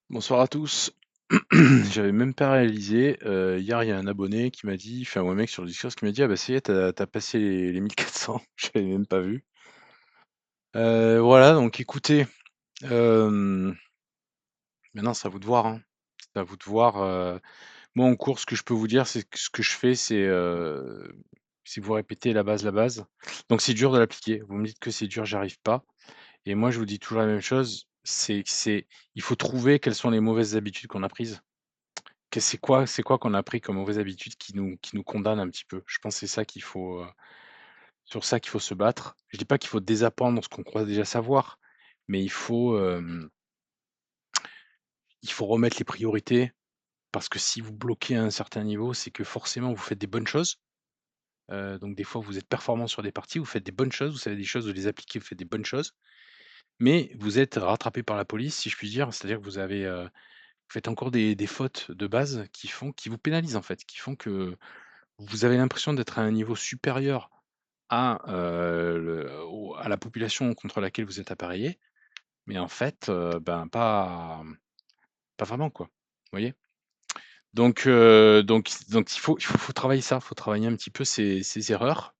Bonsoir à tous. J'avais même pas réalisé, hier, il y a un abonné qui m'a dit enfin, ou un mec sur le Discord qui m'a dit: «Ah bah, ça y est, tu as passé les 1 400». J'avais même pas vu. Voilà, donc écoutez, hem, maintenant c'est à vous de voir, hein. C'est à vous de voir, moi en cours, ce que je peux vous dire, c'est que ce que je fais, c'est vous répéter la base. Donc c'est dur de l'appliquer. Vous me dites que c'est dur, j'arrive pas et moi je vous dis toujours la même chose, c'est que il faut trouver quelles sont les mauvaises habitudes qu'on a prises. C'est quoi qu'on a pris comme mauvaise habitude qui nous condamne un petit peu? Je pense que c'est ça qu'il faut, sur ça qu'il faut se battre. Je dis pas qu'il faut désapprendre ce qu'on croit déjà savoir, mais il faut remettre les priorités parce que si vous bloquez à un certain niveau, c'est que forcément vous faites des bonnes choses. Donc des fois vous êtes performant sur des parties, vous faites des bonnes choses, vous savez des choses, vous les appliquez, vous faites des bonnes choses, mais vous êtes rattrapé par la police, si je puis dire. C'est-à-dire que vous faites encore des fautes de base qui vous pénalisent, en fait, qui font que vous avez l'impression d'être à un niveau supérieur à la population contre laquelle vous êtes appareillé, mais en fait, ben, pas vraiment, quoi. Vous voyez? Donc il faut travailler ça, il faut travailler un petit peu ces erreurs.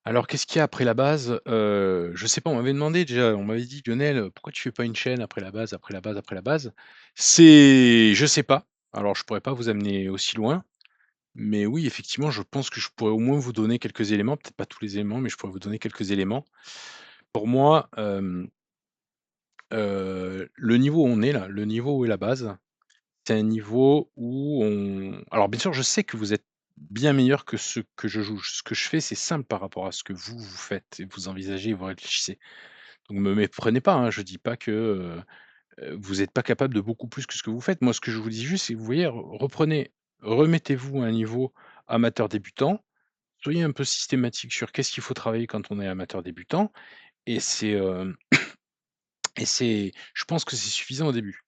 Alors qu'est-ce qu'il y a après la base? Je sais pas, on m'avait demandé déjà, on m'avait dit: «Lionel, pourquoi tu fais pas une chaîne après la base, après la base, après la base?» Je sais pas. Alors je pourrais pas vous amener aussi loin. Mais oui, effectivement, je pense que je pourrais au moins vous donner quelques éléments, peut-être pas tous les éléments, mais je pourrais vous donner quelques éléments. Pour moi, le niveau où on est là, le niveau où est la base, c'est un niveau où on alors bien sûr, je sais que vous êtes bien meilleur que ce que je joue. Ce que je fais, c'est simple par rapport à ce que vous, vous faites et vous envisagez et vous réfléchissez. Donc me méprenez pas, hein, je dis pas que, vous êtes pas capable de beaucoup plus que ce que vous faites. Moi, ce que je vous dis juste, c'est que vous voyez, remettez-vous à un niveau amateur débutant. Soyez un peu systématique sur qu'est-ce qu'il faut travailler quand on est amateur débutant et je pense que c'est suffisant au début.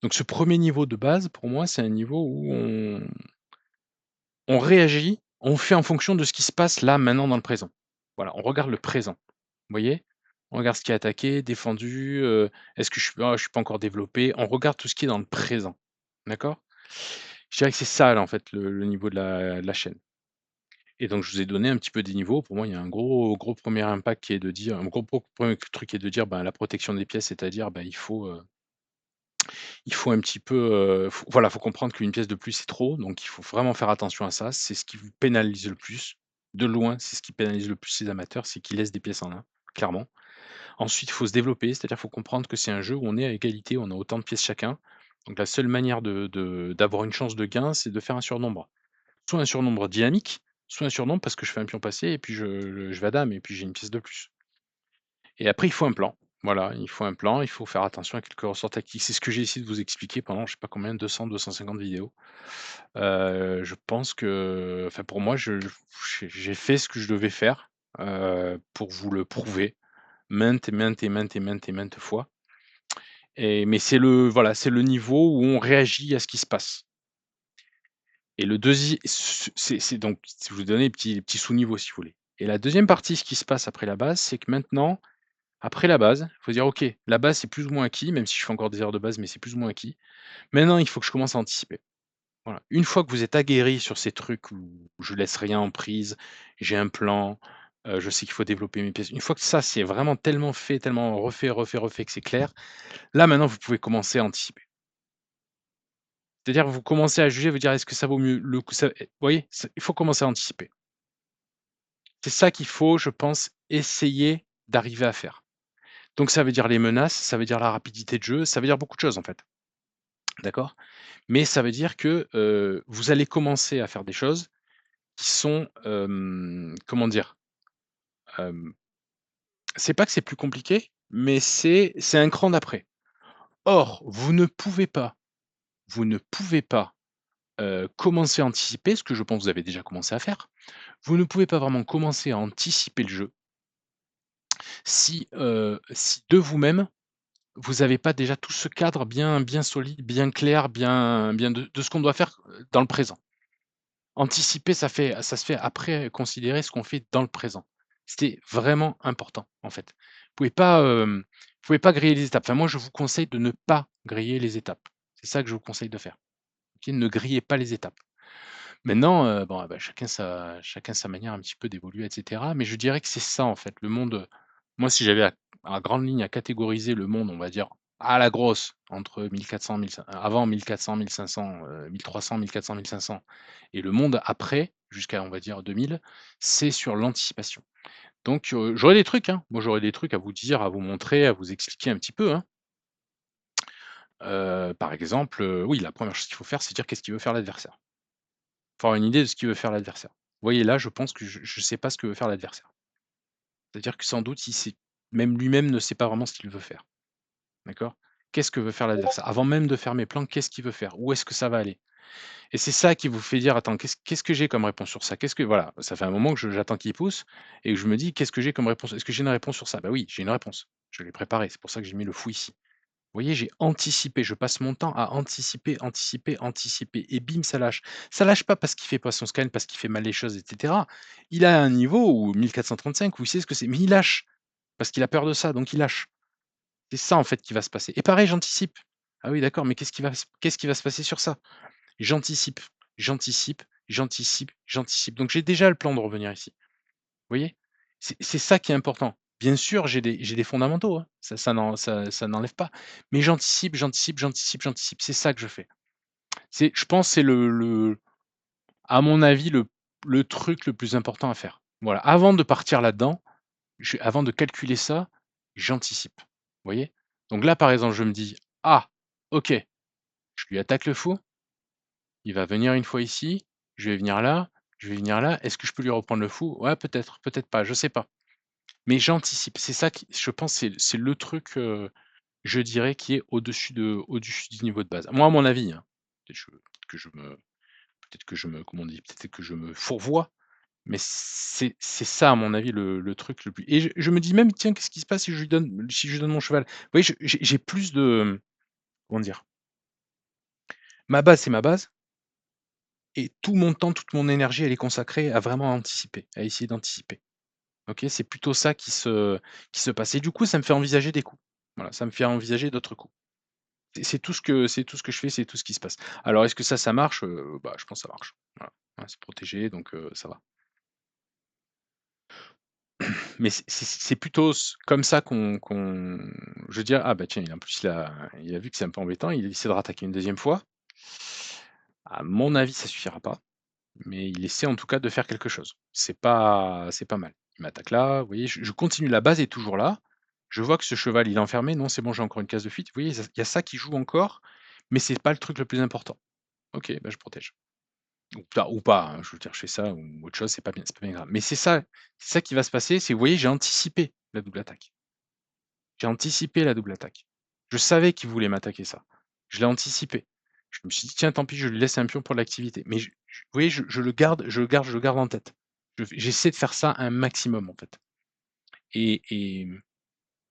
Donc ce premier niveau de base, pour moi, c'est un niveau où on réagit, on fait en fonction de ce qui se passe là, maintenant, dans le présent. Voilà, on regarde le présent, vous voyez? On regarde ce qui est attaqué, défendu, est-ce que je suis pas encore développé? On regarde tout ce qui est dans le présent, d'accord? Je dirais que c'est ça, là, en fait, le niveau de la chaîne. Et donc je vous ai donné un petit peu des niveaux. Pour moi, il y a un gros premier impact qui est de dire un gros 1er truc qui est de dire, ben, la protection des pièces, c'est-à-dire, ben, il faut un petit peu, faut comprendre qu'une pièce de plus, c'est trop, donc il faut vraiment faire attention à ça. C'est ce qui vous pénalise le plus. De loin, c'est ce qui pénalise le plus les amateurs, c'est qu'ils laissent des pièces en un, clairement. Ensuite, il faut se développer, c'est-à-dire il faut comprendre que c'est un jeu où on est à égalité, on a autant de pièces chacun. Donc la seule manière d'avoir une chance de gain, c'est de faire un surnombre. Soit un surnombre dynamique, soit un surnombre parce que je fais un pion passé et puis je vais à dame et puis j'ai une pièce de plus. Et après, il faut un plan. Voilà, il faut un plan, il faut faire attention à quelques ressorts tactiques. C'est ce que j'ai essayé de vous expliquer pendant je sais pas combien, 200-250 vidéos. Je pense que enfin pour moi, j'ai fait ce que je devais faire, pour vous le prouver maintes et maintes et maintes et maintes et maintes fois. Mais c'est le niveau où on réagit à ce qui se passe. Et le deuxième, c'est donc si je vous donner les petits sous-niveaux si vous voulez. Et la deuxième partie, ce qui se passe après la base, c'est que maintenant, après la base, il faut dire: «OK, la base, c'est plus ou moins acquis», même si je fais encore des erreurs de base, mais c'est plus ou moins acquis. Maintenant, il faut que je commence à anticiper. Voilà. Une fois que vous êtes aguerri sur ces trucs où je laisse rien en prise, j'ai un plan, je sais qu'il faut développer mes pièces. Une fois que ça, c'est vraiment tellement fait, tellement refait, refait, refait que c'est clair, là, maintenant, vous pouvez commencer à anticiper. C'est-à-dire, vous commencez à juger, vous dire: «Est-ce que ça vaut mieux le coup?» Vous voyez? Il faut commencer à anticiper. C'est ça qu'il faut, je pense, essayer d'arriver à faire. Donc ça veut dire les menaces, ça veut dire la rapidité de jeu, ça veut dire beaucoup de choses, en fait, d'accord? Mais ça veut dire que, vous allez commencer à faire des choses qui sont, comment dire? Hem, c'est pas que c'est plus compliqué, mais c'est un cran d'après. Or, vous ne pouvez pas, commencer à anticiper, ce que je pense que vous avez déjà commencé à faire. Vous ne pouvez pas vraiment commencer à anticiper le jeu si de vous-même, vous n'avez pas déjà tout ce cadre bien solide, bien clair, bien de ce qu'on doit faire, dans le présent. Anticiper, ça se fait après considérer ce qu'on fait dans le présent. C'est vraiment important, en fait. Vous pouvez pas, Vous pouvez pas griller les étapes. Enfin, moi, je vous conseille de ne pas griller les étapes. C'est ça que je vous conseille de faire. OK? Ne grillez pas les étapes. Maintenant, bon, bah, chacun sa manière un petit peu d'évoluer et cetera, mais je dirais que c'est ça, en fait, le monde, moi, si j'avais à grande ligne à catégoriser le monde, on va dire, à la grosse, entre 1400, 1500 avant 1400, 1500, 1300, 1400, 1500 et le monde après, jusqu'à, on va dire, 2000, c'est sur l'anticipation. Donc, j'aurais des trucs, hein. Moi, j'aurais des trucs à vous dire, à vous montrer, à vous expliquer un petit peu, hein. Par exemple, oui, la première chose qu'il faut faire, c'est dire qu'est-ce qu'il veut faire l'adversaire. Faut avoir une idée de ce qu'il veut faire l'adversaire. Vous voyez, là, je pense que je sais pas ce que veut faire l'adversaire. C'est-à-dire que sans doute, il sait même lui-même ne sait pas vraiment ce qu'il veut faire. D'accord? Qu'est-ce que veut faire l'adversaire? Avant même de faire mes plans, qu'est-ce qu'il veut faire? Où est-ce que ça va aller? Et c'est ça qui vous fait dire: «Attends, qu'est-ce que j'ai comme réponse sur ça? Qu'est-ce que» voilà, ça fait un moment que j'attends qu'il pousse et que je me dis: «Qu'est-ce que j'ai comme réponse? Est-ce que j'ai une réponse sur ça?» Bah oui, j'ai une réponse. Je l'ai préparée, c'est pour ça que j'ai mis le fou ici. Vous voyez, j'ai anticipé, je passe mon temps à anticiper, anticiper, anticiper et bim, ça lâche. Ça lâche pas parce qu'il fait pas son scan, parce qu'il fait mal les choses et cetera. Il a un niveau où 1435 où il sait ce que c'est, mais il lâche parce qu'il a peur de ça, donc il lâche. C'est ça, en fait, qui va se passer et pareil, j'anticipe. Ah oui, d'accord, mais qu'est-ce qui va se passer sur ça? J'anticipe, j'anticipe, j'anticipe, j'anticipe. Donc j'ai déjà le plan de revenir ici. Vous voyez? C'est ça qui est important. Bien sûr, j'ai des fondamentaux, hein, ça n'enlève pas, mais j'anticipe, j'anticipe, j'anticipe, j'anticipe. C'est ça que je fais. Je pense, c'est le à mon avis, le truc le plus important à faire. Voilà, avant de partir là-dedans, avant de calculer ça, j'anticipe. Vous voyez? Donc là, par exemple, je me dis: «Ah, OK, je lui attaque le fou, il va venir une fois ici, je vais venir là, je vais venir là. Est-ce que je peux lui reprendre le fou? Ouais, peut-être, peut-être pas, je sais pas». Mais j'anticipe, c'est ça qui je pense, c'est le truc, je dirais qui est au-dessus du niveau de base. Moi, à mon avis, hein. Peut-être que je me comment on dit? Peut-être que je me fourvoie, mais c'est ça à mon avis le truc le plus et je me dis même: «Tiens, qu'est-ce qui se passe si je lui donne mon cheval?» Vous voyez, j'ai plus de, comment dire? Ma base, c'est ma base et tout mon temps, toute mon énergie, elle est consacrée à vraiment anticiper, à essayer d'anticiper. OK? C'est plutôt ça qui se passe et du coup, ça me fait envisager des coups. Voilà, ça me fait envisager d'autres coups. C'est tout ce que je fais, c'est tout ce qui se passe. Alors est-ce que ça marche? Bah, je pense que ça marche. Voilà. Ouais, c'est protégé donc ça va. Mais c'est plutôt comme ça qu'on je veux dire: «Ah bah tiens, en plus il a vu que c'est un peu embêtant, il essaie de rattaquer une deuxième fois». À mon avis, ça suffira pas, mais il essaie en tout cas de faire quelque chose. C'est pas mal. Il m'attaque là, vous voyez? Je continue, la base est toujours là. Je vois que ce cheval, il est enfermé. Non, c'est bon, j'ai encore une case de fuite. Vous voyez? Il y a ça qui joue encore, mais c'est pas le truc le plus important. OK, bah, je protège. Ou pas, hein, je veux dire, je fais ça ou autre chose, c'est pas bien grave. Mais c'est ça qui va se passer, c'est vous voyez, j'ai anticipé la double attaque. J'ai anticipé la double attaque. Je savais qu'il voulait m'attaquer ça. Je l'ai anticipé. Je me suis dit: «Tiens, tant pis, je lui laisse un pion pour l'activité». Mais vous voyez, je le garde en tête. J'essaie de faire ça un maximum, en fait et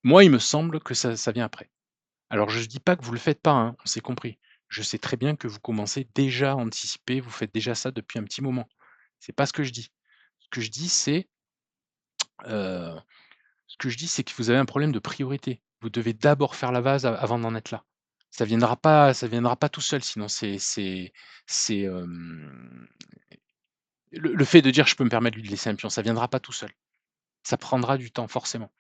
moi, il me semble que ça vient après. Alors je dis pas que vous le faites pas, hein, on s'est compris. Je sais très bien que vous commencez déjà à anticiper, vous faites déjà ça depuis un petit moment. C'est pas ce que je dis. Ce que je dis, heu, c'est que vous avez un problème de priorité. Vous devez d'abord faire la vase avant d'en être là. Ça viendra pas tout seul, sinon le fait de dire: «Je peux me permettre de lui laisser un pion», ça viendra pas tout seul. Ça prendra du temps forcément.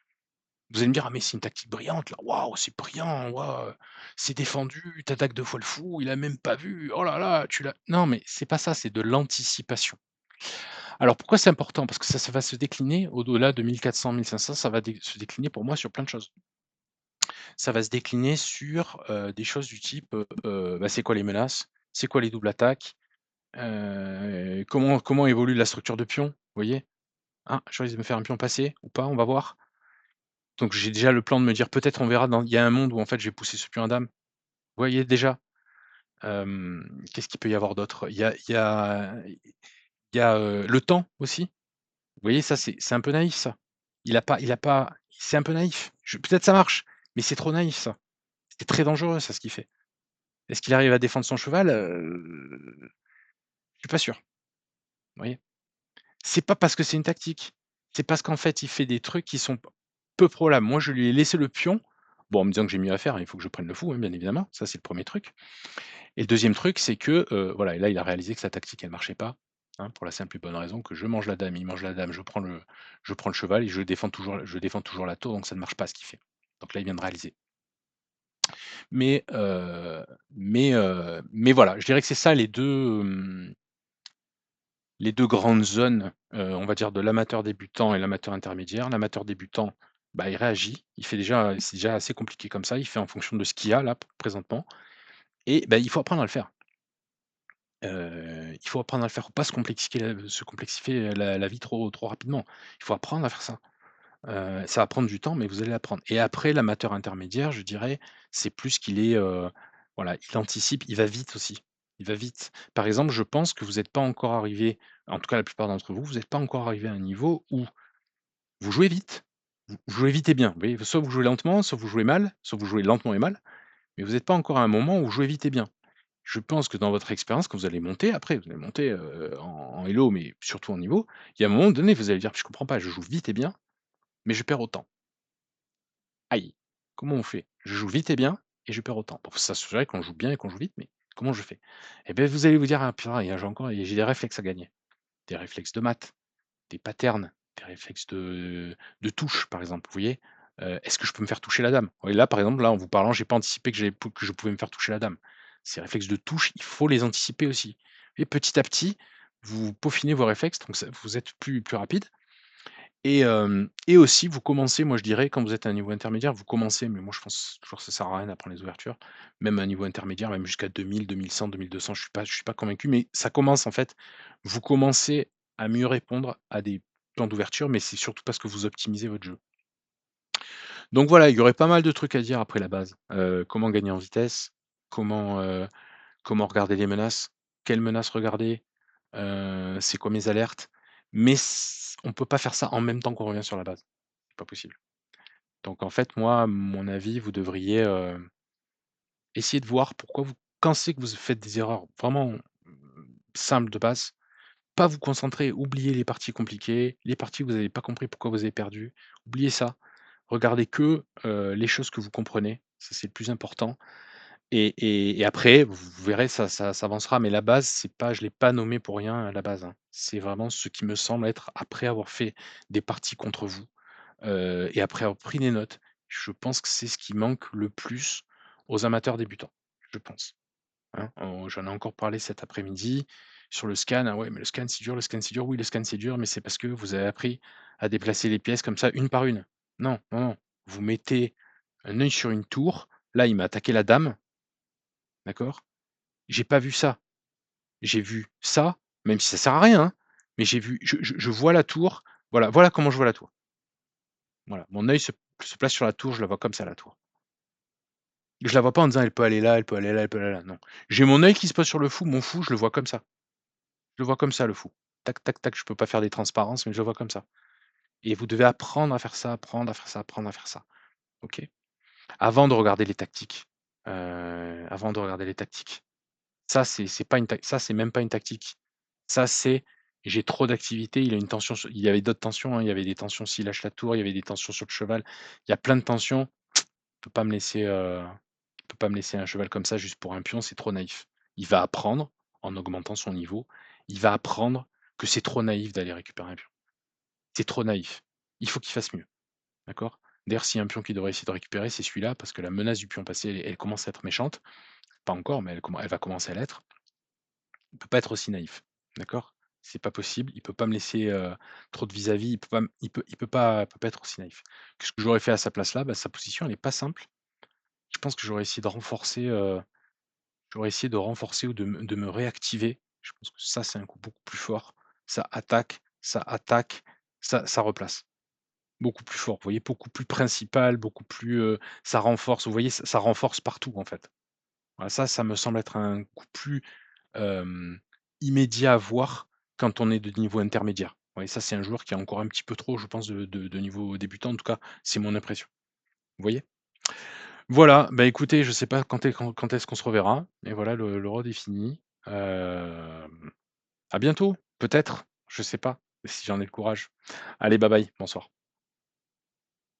Vous allez me dire: «Ah mais c'est une tactique brillante là, waouh, c'est brillant, waouh, c'est défendu, tu attaques 2 fois le fou, il a même pas vu, oh là là, tu l'as» non mais c'est pas ça, c'est de l'anticipation. Alors pourquoi c'est important? Parce que ça va se décliner au-delà de 1400-1500, ça va se décliner pour moi sur plein de choses. Ça va se décliner sur, des choses du type, bah, c'est quoi les menaces? C'est quoi les doubles attaques? Comment évolue la structure de pion? Vous voyez? «Ah, je risque de me faire un pion passer ou pas, on va voir». Donc j'ai déjà le plan de me dire: «Peut-être on verra il y a un monde où en fait je vais pousser ce pion à dame». Vous voyez déjà? Qu'est-ce qu'il peut y avoir d'autre? Il y a le temps aussi. Vous voyez ça c'est un peu naïf ça. Il a pas c'est un peu naïf. Peut-être ça marche, mais c'est trop naïf ça. C'est très dangereux ça ce qu'il fait. Est-ce qu'il arrive à défendre son cheval? Je suis pas sûr, vous voyez? C'est pas parce que c'est une tactique, c'est parce qu'en fait il fait des trucs qui sont peu probables. Moi je lui ai laissé le pion Bon, en me disant que j'ai mieux à faire, il faut que je prenne le fou, hein, bien évidemment, ça c'est le premier truc. Et le 2e truc, c'est que, voilà, et là, il a réalisé que sa tactique, elle marchait pas, hein, pour la simple et bonne raison que je mange la dame, il mange la dame, je prends le cheval et je défends toujours la tour, donc ça ne marche pas ce qu'il fait. Donc là, il vient de réaliser. Mais, mais voilà, je dirais que c'est ça les 2 grandes zones, on va dire de l'amateur débutant et l'amateur intermédiaire. L'amateur débutant, bah, il réagit, il fait déjà c'est déjà assez compliqué comme ça, il fait en fonction de ce qu'il y a là, présentement, et bah, il faut apprendre à le faire. Il faut apprendre à le faire, faut pas se complexifier la vie trop rapidement. Il faut apprendre à faire ça. Ça va prendre du temps, mais vous allez apprendre. Et après l'amateur intermédiaire, je dirais, c'est plus qu'il est, voilà, il anticipe, il va vite aussi. Il va vite. Par exemple, je pense que vous n'êtes pas encore arrivé, en tout cas la plupart d'entre vous, vous n'êtes pas encore arrivé à un niveau où vous jouez vite, vous jouez vite et bien. Vous voyez? Soit vous jouez lentement, soit vous jouez mal, soit vous jouez lentement et mal, mais vous n'êtes pas encore à un moment où vous jouez vite et bien. Je pense que dans votre expérience, quand vous allez monter après, vous allez monter, en elo, mais surtout en niveau, il y a un moment donné, vous allez dire: «Je comprends pas, je joue vite et bien, mais je perds autant. Aïe, comment on fait? Je joue vite et bien et je perds autant». Bon, faut s'assurer qu'on joue bien et qu'on joue vite, mais comment je fais? Et beh, vous allez vous dire: «Ah purée, j'ai des réflexes à gagner». Des réflexes de maths, des patterns, des réflexes de touche, par exemple, vous voyez? Est-ce que je peux me faire toucher la dame? Et là, par exemple, là, en vous parlant, j'ai pas anticipé que je pouvais me faire toucher la dame. Ces réflexes de touche, il faut les anticiper aussi. Et petit à petit, vous peaufinez vos réflexes, donc ça vous êtes plus rapide, et aussi vous commencez, moi je dirais, quand vous êtes à un niveau intermédiaire, vous commencez, mais moi je pense toujours que ça sert à rien d'apprendre les ouvertures, même à un niveau intermédiaire, même jusqu'à 2000, 2100, 2200, je suis pas convaincu, mais ça commence en fait. Vous commencez à mieux répondre à des plans d'ouverture, mais c'est surtout parce que vous optimisez votre jeu. Donc voilà, il y aurait pas mal de trucs à dire après la base. Comment gagner en vitesse, comment, comment regarder les menaces, quelles menaces regarder, c'est quoi mes alertes, mais on peut pas faire ça en même temps qu'on revient sur la base. C'est pas possible. Donc en fait, moi, à mon avis, vous devriez, essayer de voir pourquoi quand c'est que vous faites des erreurs vraiment, simples de base, pas vous concentrer, oubliez les parties compliquées, les parties où vous n'avez pas compris pourquoi vous avez perdu, oubliez ça. Regardez que, les choses que vous comprenez, ça c'est le plus important, et après vous verrez ça avancera, mais la base, c'est pas je l'ai pas nommé pour rien, la base, hein. C'est vraiment ce qui me semble être après avoir fait des parties contre vous. Et après avoir pris des notes, je pense que c'est ce qui manque le plus aux amateurs débutants, je pense, hein. J'en ai encore parlé cet après-midi sur le scan. «Ah ouais, mais le scan c'est dur, le scan c'est dur». Oui, le scan c'est dur, mais c'est parce que vous avez appris à déplacer les pièces comme ça, une par une. Non, non, non, vous mettez un œil sur une tour. Là, il m'a attaqué la dame, d'accord? J'ai pas vu ça. J'ai vu ça, même si ça sert à rien, hein, mais j'ai vu je vois la tour, voilà comment je vois la tour. Voilà, mon œil se place sur la tour, je la vois comme ça, la tour. Je la vois pas en disant: «Elle peut aller là, elle peut aller là, elle peut aller là», non. J'ai mon œil qui se pose sur le fou, mon fou, je le vois comme ça. Je le vois comme ça, le fou. Tac, tac, tac, je peux pas faire des transparences, mais je le vois comme ça, et vous devez apprendre à faire ça, apprendre à faire ça, apprendre à faire ça, OK? Avant de regarder les tactiques, avant de regarder les tactiques. Ça, c'est pas une tac ça, c'est même pas une tactique. Ça, c'est: j'ai trop d'activité, il a une tension il y avait d'autres tensions, hein, il y avait des tensions s'il lâche la tour, il y avait des tensions sur le cheval. Il y a plein de tensions. Peut pas me laisser, il peut pas me laisser un cheval comme ça juste pour un pion, c'est trop naïf. Il va apprendre, en augmentant son niveau, il va apprendre que c'est trop naïf d'aller récupérer un pion. C'est trop naïf. Il faut qu'il fasse mieux, d'accord? D'ailleurs, s'il y a un pion qu'il devrait essayer de récupérer, c'est celui-là, parce que la menace du pion passé, elle commence à être méchante. Pas encore, mais elle va commencer à l'être. Il peut pas être aussi naïf, d'accord? C'est pas possible, il peut pas me laisser, trop de vis-à-vis, il peut pas m il peut pas être aussi naïf. Qu'est-ce que j'aurais fait à sa place là? Bah, sa position, elle est pas simple. Je pense que j'aurais essayé de renforcer ou de me réactiver. Je pense que ça, c'est un coup beaucoup plus fort. Ça attaque, ça replace. Beaucoup plus fort, vous voyez? Beaucoup plus principal, beaucoup plus, ça renforce, vous voyez? Ça renforce partout, en fait. Voilà, ça me semble être un coup plus, hem, immédiat à voir quand on est de niveau intermédiaire. Vous voyez? Ça, c'est un joueur qui a encore un petit peu trop, je pense, de niveau débutant. En tout cas, c'est mon impression. Vous voyez? Voilà, bah, écoutez, je sais pas quand est-ce qu'on se reverra, mais voilà, le road est fini. À bientôt, peut-être, je sais pas, si j'en ai le courage. Allez, bye bye, bonsoir.